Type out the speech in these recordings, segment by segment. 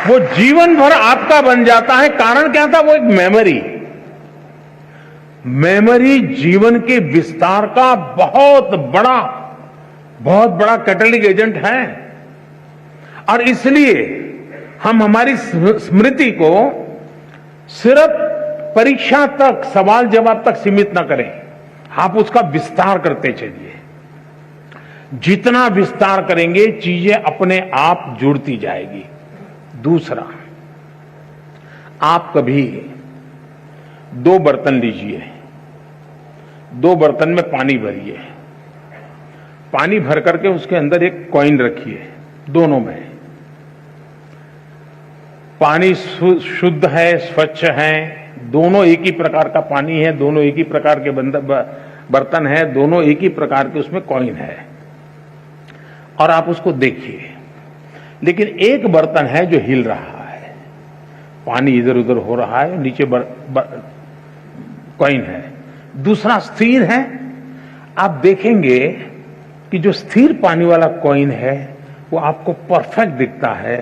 वो जीवन भर आपका बन जाता है। कारण क्या था? वो एक मेमोरी। मेमोरी जीवन के विस्तार का बहुत बड़ा कैटलिक एजेंट है। और इसलिए हम हमारी स्मृति को सिर्फ परीक्षा तक, सवाल जवाब तक सीमित ना करें। आप उसका विस्तार करते चलिए। जितना विस्तार करेंगे चीजें अपने आप जुड़ती जाएगी। दूसरा, आप कभी 2 बर्तन लीजिए, 2 बर्तन में पानी भरिए, पानी भर करके उसके अंदर एक कॉइन रखिए। दोनों में पानी शुद्ध है, स्वच्छ है, दोनों एक ही प्रकार का पानी है, दोनों एक ही प्रकार के बर्तन है, दोनों एक ही प्रकार के उसमें कॉइन है। और आप उसको देखिए, लेकिन एक बर्तन है जो हिल रहा है, पानी इधर उधर हो रहा है, नीचे कॉइन है। दूसरा स्थिर है। आप देखेंगे कि जो स्थिर पानी वाला कॉइन है वो आपको परफेक्ट दिखता है।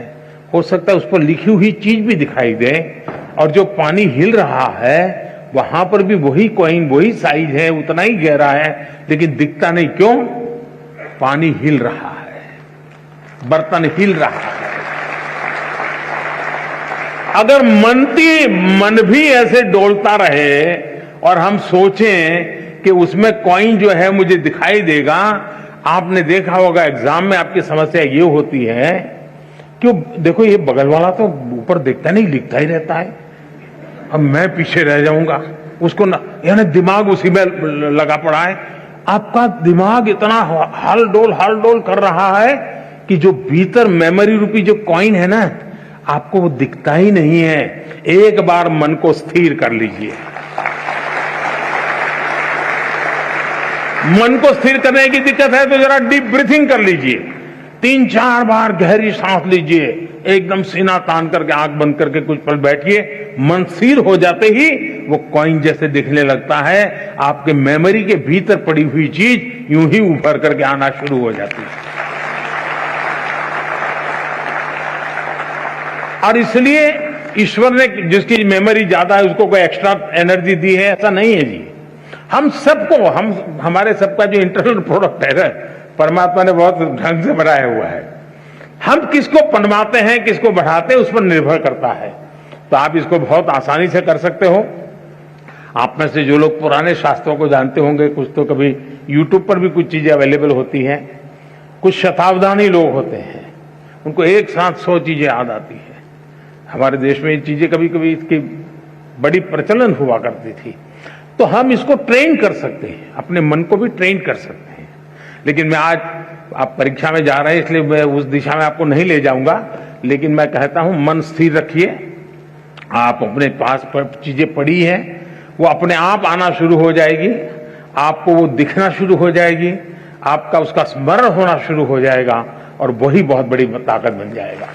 हो सकता है उस पर लिखी हुई चीज भी दिखाई दे। और जो पानी हिल रहा है वहां पर भी वही कॉइन, वही साइज है, उतना ही गहरा है, लेकिन दिखता नहीं। क्यों? पानी हिल रहा है, बर्तन हिल रहा है। अगर मन भी ऐसे डोलता रहे और हम सोचें कि उसमें कॉइन जो है मुझे दिखाई देगा। आपने देखा होगा एग्जाम में आपकी समस्या ये होती है, क्यों? देखो ये बगल वाला तो ऊपर दिखता नहीं, लिखता ही रहता है, अब मैं पीछे रह जाऊंगा। उसको ना, यानी दिमाग उसी में लगा पड़ा है। आपका दिमाग इतना हल डोल कर रहा है कि जो भीतर मेमोरी रूपी जो कॉइन है ना, आपको वो दिखता ही नहीं है। एक बार मन को स्थिर कर लीजिए। मन को स्थिर करने की दिक्कत है तो जरा डीप ब्रीथिंग कर लीजिए। 3-4 बार गहरी सांस लीजिए, एकदम सीना तान करके आंख बंद करके कुछ पल बैठिए। मन स्थिर हो जाते ही वो कॉइन जैसे दिखने लगता है। आपके मेमोरी के भीतर पड़ी हुई चीज यूं ही उभर करके आना शुरू हो जाती है। और इसलिए ईश्वर ने जिसकी मेमोरी ज्यादा है उसको कोई एक्स्ट्रा एनर्जी दी है, ऐसा नहीं है जी। हम सबको, हमारे सबका जो इंटरनल प्रोडक्ट है परमात्मा ने बहुत ढंग से बनाया हुआ है। हम किसको पनवाते हैं, किसको बढ़ाते हैं, उस पर निर्भर करता है। तो आप इसको बहुत आसानी से कर सकते हो। आप में से जो लोग पुराने शास्त्रों को जानते होंगे, कुछ तो कभी YouTube पर भी कुछ चीजें अवेलेबल होती हैं। कुछ शताब्दानी लोग होते हैं, उनको एक साथ 100 चीजें याद आती है। हमारे देश में ये चीजें कभी कभी इसकी बड़ी प्रचलन हुआ करती थी। तो हम इसको ट्रेन कर सकते हैं, अपने मन को भी ट्रेन कर सकते हैं। लेकिन मैं आज, आप परीक्षा में जा रहे हैं इसलिए मैं उस दिशा में आपको नहीं ले जाऊंगा, लेकिन मैं कहता हूं मन स्थिर रखिए। आप अपने पास चीजें पड़ी हैं, वो अपने आप आना शुरू हो जाएगी, आपको वो दिखना शुरू हो जाएगी, आपका उसका स्मरण होना शुरू हो जाएगा और वही बहुत बड़ी ताकत बन जाएगा।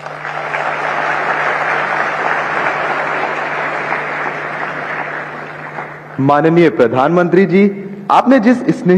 माननीय प्रधानमंत्री जी, आपने जिस स्नेह